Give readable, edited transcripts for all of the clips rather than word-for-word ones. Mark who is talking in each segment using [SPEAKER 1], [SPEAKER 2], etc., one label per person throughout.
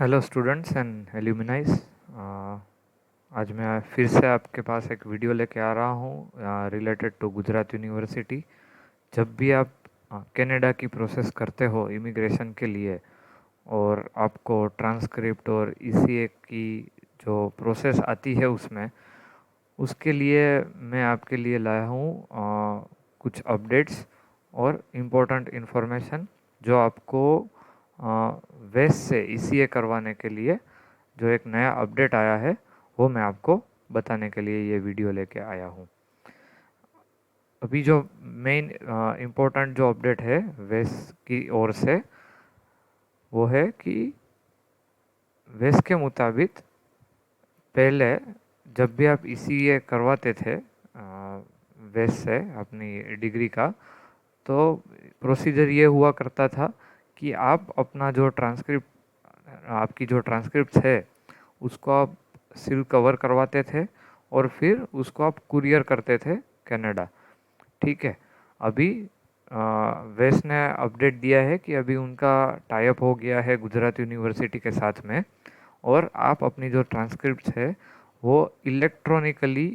[SPEAKER 1] Hello students and एल्यूमिनाइज। आज मैं फिर से आपके पास एक वीडियो लेके आ रहा हूँ रिलेटेड टू गुजरात यूनिवर्सिटी। जब भी आप कनाडा की प्रोसेस करते हो इमिग्रेशन के लिए और आपको ट्रांसक्रिप्ट और ईसीए की जो प्रोसेस आती है उसमें उसके लिए मैं आपके लिए लाया हूँ कुछ अपडेट्स और इम्पोर्टेंट इन्फॉर्मेशन जो आपको वेस्ट से ईसीए करवाने के लिए जो एक नया अपडेट आया है वो मैं आपको बताने के लिए ये वीडियो लेके आया हूँ। अभी जो मेन इम्पोर्टेंट जो अपडेट है वेस्ट की ओर से वो है कि वेस्ट के मुताबिक पहले जब भी आप ईसीए करवाते थे वेस्ट से अपनी डिग्री का, तो प्रोसीजर ये हुआ करता था कि आप अपना जो ट्रांसक्रिप्ट आपकी जो ट्रांसक्रिप्ट है उसको आप सील कवर करवाते थे और फिर उसको आप कुरियर करते थे कनाडा। ठीक है। अभी वेस्ट ने अपडेट दिया है कि अभी उनका टाई अप हो गया है गुजरात यूनिवर्सिटी के साथ में और आप अपनी जो ट्रांसक्रिप्ट है वो इलेक्ट्रॉनिकली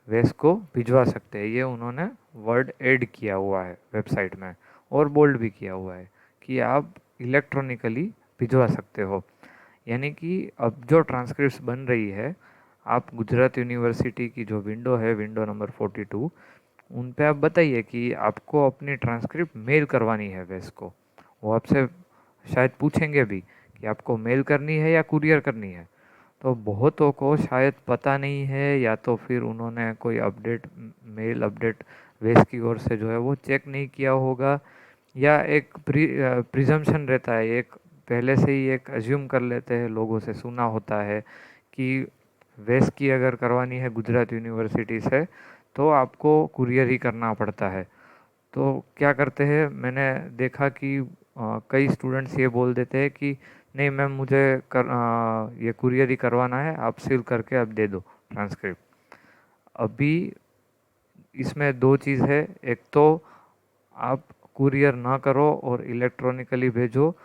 [SPEAKER 1] वेस्ट को भिजवा सकते हैं। ये उन्होंने वर्ड ऐड किया हुआ है वेबसाइट में और बोल्ड भी किया हुआ है कि आप इलेक्ट्रॉनिकली भिजवा सकते हो। यानी कि अब जो ट्रांसक्रिप्ट्स बन रही है, आप गुजरात यूनिवर्सिटी की जो विंडो है, विंडो नंबर 42, उन पे आप बताइए कि आपको अपनी ट्रांसक्रिप्ट मेल करवानी है वेस्ट को। वो आपसे शायद पूछेंगे भी कि आपको मेल करनी है या कुरियर करनी है। तो बहुतों को शायद पता नहीं है या तो फिर उन्होंने कोई अपडेट मेल अपडेट वेस्ट की ओर से जो है वो चेक नहीं किया होगा, या एक प्रिजम्पशन रहता है, एक पहले से ही एक अज्यूम कर लेते हैं, लोगों से सुना होता है कि वेस्ट की अगर करवानी है गुजरात यूनिवर्सिटी से तो आपको कुरियर ही करना पड़ता है। तो क्या करते हैं, मैंने देखा कि कई स्टूडेंट्स ये बोल देते हैं कि नहीं मैम मुझे ये कुरियर ही करवाना है, आप सील करके अब दे दो ट्रांसक्रिप्ट। अभी इसमें दो चीज़ है, एक तो आप कुरियर ना करो और इलेक्ट्रॉनिकली भेजो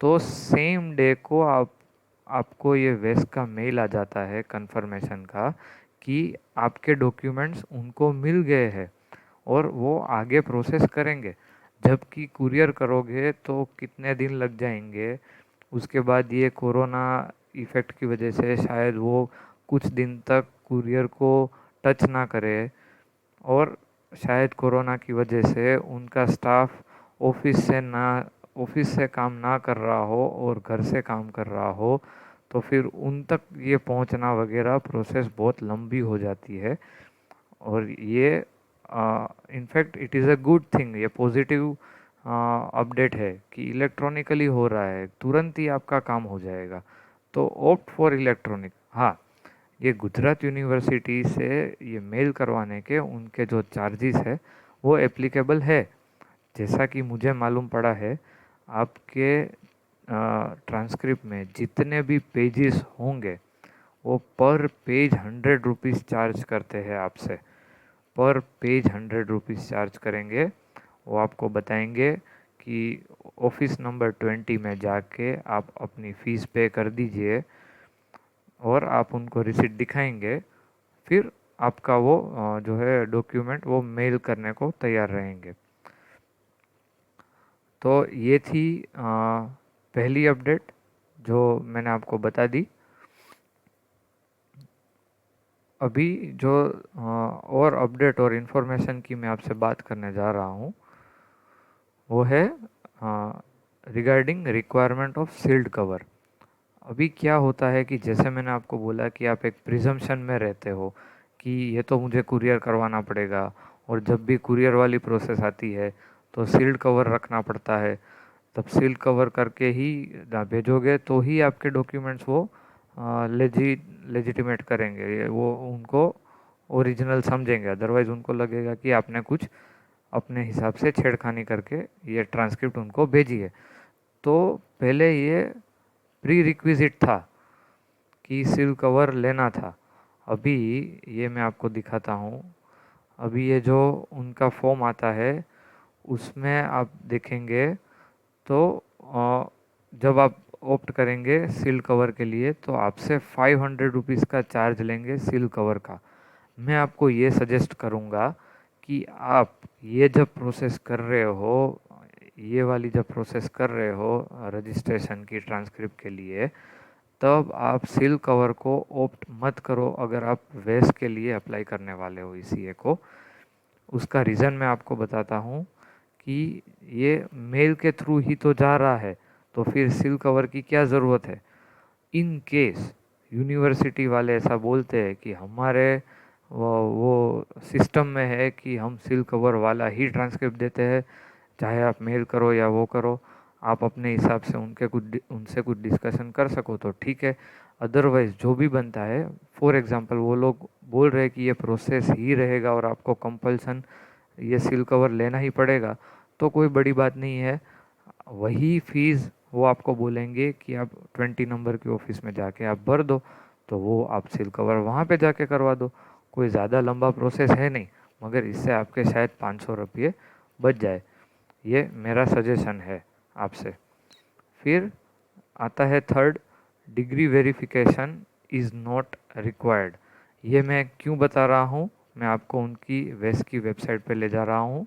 [SPEAKER 1] तो सेम डे को आपको ये वेस्ट का मेल आ जाता है कंफर्मेशन का कि आपके डॉक्यूमेंट्स उनको मिल गए हैं और वो आगे प्रोसेस करेंगे। जबकि कुरियर करोगे तो कितने दिन लग जाएंगे। उसके बाद ये कोरोना इफ़ेक्ट की वजह से शायद वो कुछ दिन तक कुरियर को टच ना करे और शायद कोरोना की वजह से उनका स्टाफ ऑफिस से ना ऑफिस से काम ना कर रहा हो और घर से काम कर रहा हो, तो फिर उन तक ये पहुंचना वगैरह प्रोसेस बहुत लंबी हो जाती है। और ये in fact it is a good thing, ये पॉजिटिव अपडेट है कि इलेक्ट्रॉनिकली हो रहा है, तुरंत ही आपका काम हो जाएगा। तो ऑप्ट फॉर इलेक्ट्रॉनिक। हाँ, ये गुजरात यूनिवर्सिटी से ये मेल करवाने के उनके जो चार्जेस है वो एप्लीकेबल है। जैसा कि मुझे मालूम पड़ा है, आपके ट्रांसक्रिप्ट में जितने भी पेजेस होंगे वो पर पेज 100 रुपीज़ चार्ज करते हैं आपसे। पर पेज 100 रुपीज़ चार्ज करेंगे। वो आपको बताएंगे कि ऑफिस नंबर 20 में जाके आप अपनी फ़ीस पे कर दीजिए और आप उनको रिसिप्ट दिखाएंगे, फिर आपका वो जो है डॉक्यूमेंट वो मेल करने को तैयार रहेंगे। तो ये थी पहली अपडेट जो मैंने आपको बता दी। अभी जो और अपडेट और इन्फॉर्मेशन की मैं आपसे बात करने जा रहा हूँ वो है regarding requirement of sealed cover. अभी क्या होता है कि जैसे मैंने आपको बोला कि आप एक प्रिजम्पशन में रहते हो कि ये तो मुझे कुरियर करवाना पड़ेगा, और जब भी कुरियर वाली प्रोसेस आती है तो सील्ड कवर रखना पड़ता है। तब सील कवर करके ही भेजोगे तो ही आपके डॉक्यूमेंट्स वो लेजिटिमेट करेंगे, वो उनको ओरिजिनल समझेंगे। अदरवाइज़ उनको लगेगा कि आपने कुछ अपने हिसाब से छेड़खानी करके ये ट्रांसक्रिप्ट उनको भेजी है। तो पहले ये प्री रिक्विजिट था कि सील कवर लेना था। अभी ये मैं आपको दिखाता हूँ। अभी ये जो उनका फॉर्म आता है उसमें आप देखेंगे तो जब आप ऑप्ट करेंगे सील कवर के लिए तो आपसे 500 रुपीज़ का चार्ज लेंगे सील कवर का। मैं आपको ये सजेस्ट करूँगा कि आप ये जब प्रोसेस कर रहे हो, ये वाली जब प्रोसेस कर रहे हो रजिस्ट्रेशन की ट्रांसक्रिप्ट के लिए, तब आप सील कवर को ऑप्ट मत करो अगर आप वेस के लिए अप्लाई करने वाले हो ECA को। उसका रीज़न मैं आपको बताता हूँ कि ये मेल के थ्रू ही तो जा रहा है, तो फिर सील कवर की क्या ज़रूरत है। इन केस यूनिवर्सिटी वाले ऐसा बोलते हैं कि हमारे वो सिस्टम में है कि हम सील कवर वाला ही ट्रांसक्रिप्ट देते हैं, चाहे आप मेल करो या वो करो, आप अपने हिसाब से उनसे कुछ डिस्कशन कर सको तो ठीक है। अदरवाइज़ जो भी बनता है, फॉर एग्ज़ाम्पल वो लोग बोल रहे हैं कि ये प्रोसेस ही रहेगा और आपको कंपल्सन ये सील कवर लेना ही पड़ेगा, तो कोई बड़ी बात नहीं है। वही फीस वो आपको बोलेंगे कि आप 20 नंबर के ऑफिस में जाके आप भर दो, तो वो आप सील कवर वहाँ पे जाके करवा दो। कोई ज़्यादा लंबा प्रोसेस है नहीं, मगर इससे आपके शायद 500 रुपये बच जाए। ये मेरा सजेशन है आपसे। फिर आता है third, degree verification is not required. ये मैं क्यों बता रहा हूँ, मैं आपको उनकी वेस की वेबसाइट पे ले जा रहा हूँ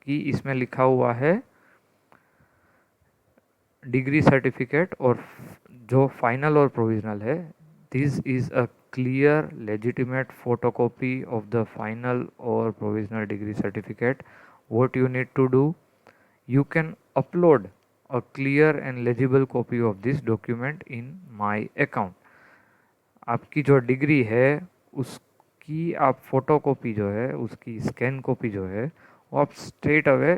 [SPEAKER 1] कि इसमें लिखा हुआ है डिग्री सर्टिफिकेट और जो फाइनल और प्रोविजनल है, this is a clear legitimate photocopy of the final और provisional degree certificate. What you need to do, you can upload a clear and legible copy of this document in my account। आपकी जो degree है उसकी आप photo copy जो है, उसकी scan copy जो है, वो आप स्ट्रेट अवे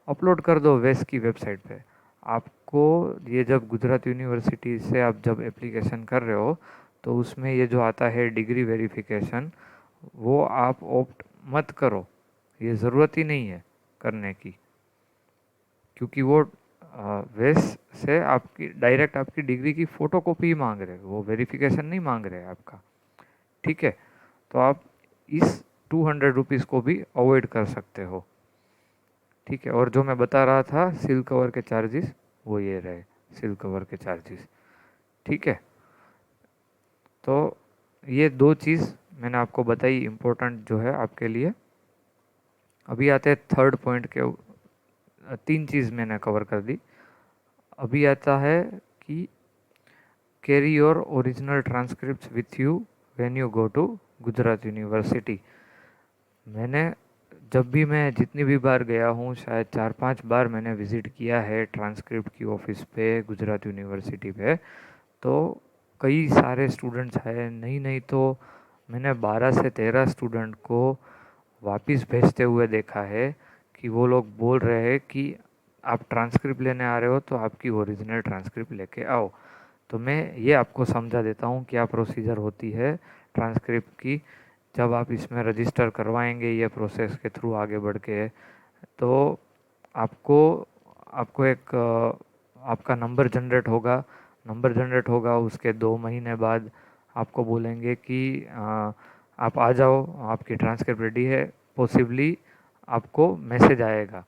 [SPEAKER 1] अपलोड कर दो वेस की वेबसाइट पे। आपको ये जब गुजरात यूनिवर्सिटी से आप जब एप्लीकेशन कर रहे हो तो उसमें ये जो आता है डिग्री वेरिफिकेशन, वो आप ऑप्ट मत करो, ये ज़रूरत ही नहीं है करने की, क्योंकि वो वेस से आपकी डायरेक्ट आपकी डिग्री की फ़ोटोकॉपी ही मांग रहे हैं, वो वेरिफिकेशन नहीं मांग रहे हैं आपका। ठीक है, तो आप इस 200 रुपीज़ को भी अवॉइड कर सकते हो। ठीक है, और जो मैं बता रहा था सील कवर के चार्जेस, वो ये रहे सील कवर के चार्जेस। ठीक है, तो ये दो चीज़ मैंने आपको बताई इम्पोर्टेंट जो है आपके लिए। अभी आते हैं थर्ड पॉइंट के, तीन चीज़ मैंने कवर कर दी। अभी आता है कि carry your original transcript with you when you go to Gujarat University. मैंने जब भी मैं जितनी भी बार गया हूँ, शायद 4-5 बार मैंने विज़िट किया है ट्रांसक्रिप्ट की ऑफ़िस पे गुजरात यूनिवर्सिटी पे, तो कई सारे स्टूडेंट्स हैं, नहीं तो मैंने 12 से 13 स्टूडेंट को वापस भेजते हुए देखा है कि वो लोग बोल रहे हैं कि आप ट्रांसक्रिप्ट लेने आ रहे हो तो आपकी ओरिजिनल ट्रांसक्रिप्ट लेके आओ। तो मैं ये आपको समझा देता हूँ क्या प्रोसीजर होती है ट्रांसक्रिप्ट की। जब आप इसमें रजिस्टर करवाएंगे ये प्रोसेस के थ्रू आगे बढ़ के, तो आपको आपको एक आपका नंबर जनरेट होगा। उसके 2 महीने बाद आपको बोलेंगे कि आप आ जाओ, आपकी ट्रांसक्रिप्ट रेडी है। पॉसिबली आपको मैसेज आएगा।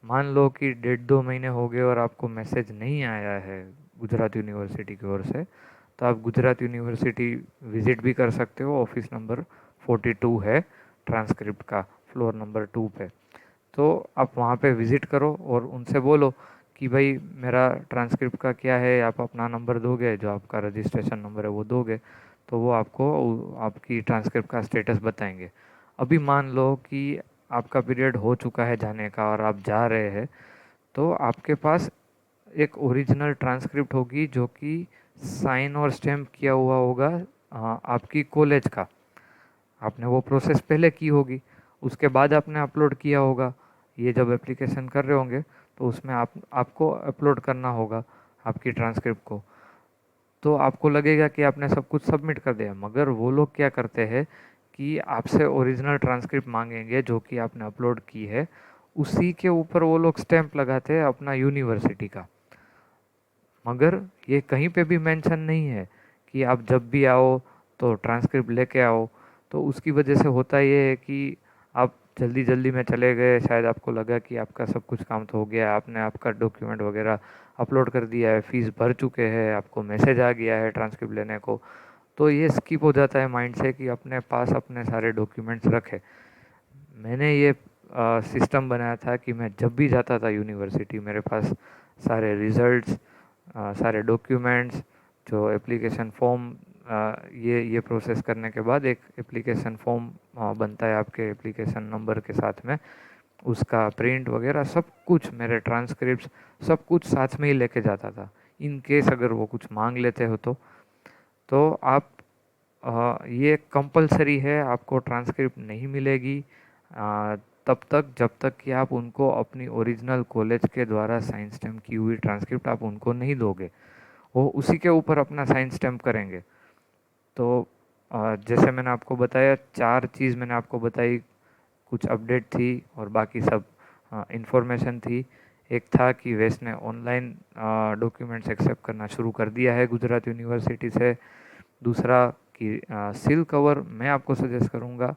[SPEAKER 1] मान लो कि 1.5-2 महीने हो गए और आपको मैसेज नहीं आया है गुजरात यूनिवर्सिटी की ओर से, तो आप गुजरात यूनिवर्सिटी विज़िट भी कर सकते हो। ऑफिस नंबर 42 है ट्रांसक्रिप्ट का, फ्लोर नंबर 2 पे। तो आप वहाँ पे विज़िट करो और उनसे बोलो कि भाई मेरा ट्रांसक्रिप्ट का क्या है, आप अपना नंबर दोगे, जो आपका रजिस्ट्रेशन नंबर है वो दोगे, तो वो आपको आपकी ट्रांसक्रिप्ट का स्टेटस बताएंगे। अभी मान लो कि आपका पीरियड हो चुका है जाने का और आप जा रहे हैं, तो आपके पास एक ओरिजिनल ट्रांसक्रिप्ट होगी जो कि साइन और स्टैम्प किया हुआ होगा आपकी कॉलेज का। आपने वो प्रोसेस पहले की होगी, उसके बाद आपने अपलोड किया होगा। ये जब एप्लीकेशन कर रहे होंगे तो उसमें आपको अपलोड करना होगा आपकी ट्रांसक्रिप्ट को। तो आपको लगेगा कि आपने सब कुछ सबमिट कर दिया, मगर वो लोग क्या करते हैं कि आपसे ओरिजिनल ट्रांसक्रिप्ट मांगेंगे जो कि आपने अपलोड की है, उसी के ऊपर वो लोग स्टैम्प लगाते हैं अपना यूनिवर्सिटी का। मगर ये कहीं पे भी मेंशन नहीं है कि आप जब भी आओ तो ट्रांसक्रिप्ट लेके आओ। तो उसकी वजह से होता ये है कि आप जल्दी जल्दी में चले गए, शायद आपको लगा कि आपका सब कुछ काम तो हो गया है, आपने आपका डॉक्यूमेंट वगैरह अपलोड कर दिया है, फ़ीस भर चुके हैं, आपको मैसेज आ गया है ट्रांसक्रिप्ट लेने को, तो ये स्किप हो जाता है माइंड से कि अपने पास अपने सारे डॉक्यूमेंट्स रखे। मैंने ये सिस्टम बनाया था कि मैं जब भी जाता था यूनिवर्सिटी, मेरे पास सारे रिज़ल्ट्स, सारे डॉक्यूमेंट्स, जो एप्लीकेशन फॉर्म, ये प्रोसेस करने के बाद एक एप्लीकेशन फॉर्म बनता है आपके एप्लीकेशन नंबर के साथ में, उसका प्रिंट वगैरह सब कुछ, मेरे ट्रांसक्रिप्ट्स सब कुछ साथ में ही लेके जाता था, इन केस अगर वो कुछ मांग लेते हो तो आप ये कंपलसरी है, आपको ट्रांसक्रिप्ट नहीं मिलेगी तब तक जब तक कि आप उनको अपनी ओरिजिनल कॉलेज के द्वारा साइन स्टैम्प की हुई ट्रांसक्रिप्ट आप उनको नहीं दोगे। वो उसी के ऊपर अपना साइन स्टैम्प करेंगे। तो जैसे मैंने आपको बताया, 4 चीज़ मैंने आपको बताई, कुछ अपडेट थी और बाकी सब इंफॉर्मेशन थी। एक था कि वेस्ट ने ऑनलाइन डॉक्यूमेंट्स एक्सेप्ट करना शुरू कर दिया है गुजरात यूनिवर्सिटी से। दूसरा कि सील कवर मैं आपको सजेस्ट करूँगा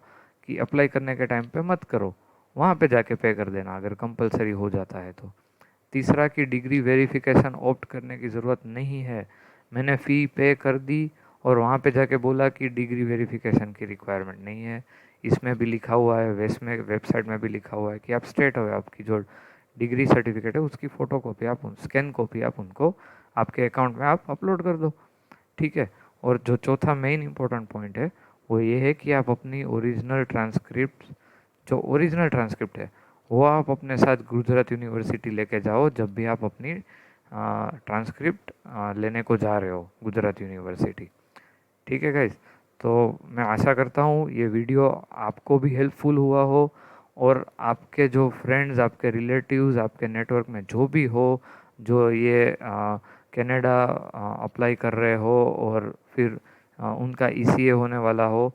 [SPEAKER 1] कि अप्लाई करने के टाइम पे मत करो, वहाँ पे जाके पे कर देना अगर कंपलसरी हो जाता है तो। तीसरा कि डिग्री वेरिफिकेशन ऑप्ट करने की ज़रूरत नहीं है। मैंने फ़ी पे कर दी और वहाँ पे जाके बोला कि डिग्री वेरिफिकेशन की रिक्वायरमेंट नहीं है। इसमें भी लिखा हुआ है, वेस्ट में वेबसाइट में भी लिखा हुआ है कि आप स्टेट हो, आपकी जो डिग्री सर्टिफिकेट है उसकी फ़ोटो कॉपी आप स्कैन कॉपी आप उनको आपके अकाउंट में आप अपलोड कर दो, ठीक है। और जो चौथा मेन इंपॉर्टेंट पॉइंट है वो ये है कि आप अपनी ओरिजिनल ट्रांसक्रिप्ट, जो ओरिजिनल ट्रांसक्रिप्ट है वो आप अपने साथ गुजरात यूनिवर्सिटी लेके जाओ जब भी आप अपनी ट्रांसक्रिप्ट लेने को जा रहे हो गुजरात यूनिवर्सिटी, ठीक है गाइज। तो मैं आशा करता हूँ ये वीडियो आपको भी हेल्पफुल हुआ हो और आपके जो फ्रेंड्स, आपके रिलेटिव्स, आपके नेटवर्क में जो भी हो, जो ये कनाडा अप्लाई कर रहे हो और फिर उनका ईसीए होने वाला हो,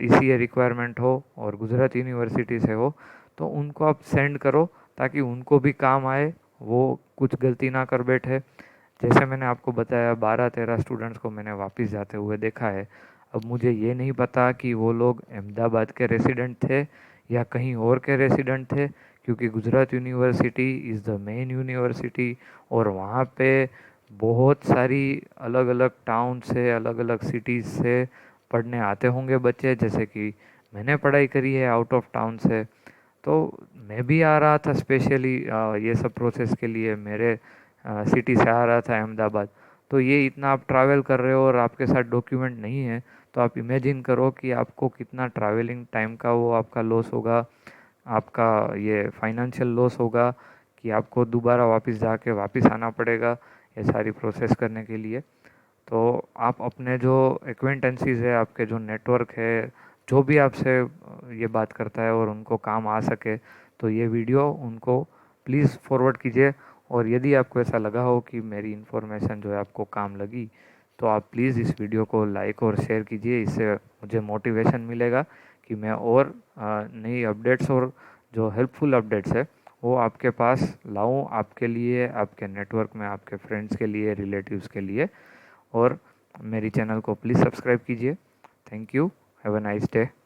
[SPEAKER 1] ईसीए रिक्वायरमेंट हो और गुजरात यूनिवर्सिटी से हो, तो उनको आप सेंड करो ताकि उनको भी काम आए, वो कुछ गलती ना कर बैठे। जैसे मैंने आपको बताया 12-13 स्टूडेंट्स को मैंने वापस जाते हुए देखा है। अब मुझे ये नहीं पता कि वो लोग अहमदाबाद के रेसिडेंट थे या कहीं और के रेसिडेंट थे, क्योंकि Gujarat university is the main university और वहाँ पे बहुत सारी अलग अलग टाउन से, अलग अलग सिटीज़ से पढ़ने आते होंगे बच्चे, जैसे कि मैंने पढ़ाई करी है आउट ऑफ टाउन से। तो मैं भी आ रहा था स्पेशली ये सब प्रोसेस के लिए, मेरे सिटी से आ रहा था अहमदाबाद। तो ये इतना आप ट्रैवल कर रहे हो और आपके साथ डॉक्यूमेंट नहीं है, तो आप इमेजिन करो कि आपको कितना ट्रैवलिंग टाइम का वो आपका लॉस होगा, आपका ये फाइनेंशियल लॉस होगा कि आपको दोबारा वापस जाके वापस आना पड़ेगा ये सारी प्रोसेस करने के लिए। तो आप अपने जो एक्वेंटेंसीज है, आपके जो नेटवर्क है, जो भी आपसे ये बात करता है और उनको काम आ सके, तो ये वीडियो उनको प्लीज़ फॉरवर्ड कीजिए। और यदि आपको ऐसा लगा हो कि मेरी इन्फॉर्मेशन जो है आपको काम लगी, तो आप प्लीज़ इस वीडियो को लाइक और शेयर कीजिए। इससे मुझे मोटिवेशन मिलेगा कि मैं और नई अपडेट्स और जो हेल्पफुल अपडेट्स है वो आपके पास लाऊं, आपके लिए, आपके नेटवर्क में, आपके फ्रेंड्स के लिए, रिलेटिव्स के लिए। और मेरी चैनल को प्लीज़ सब्सक्राइब कीजिए। Thank you. Have a nice day.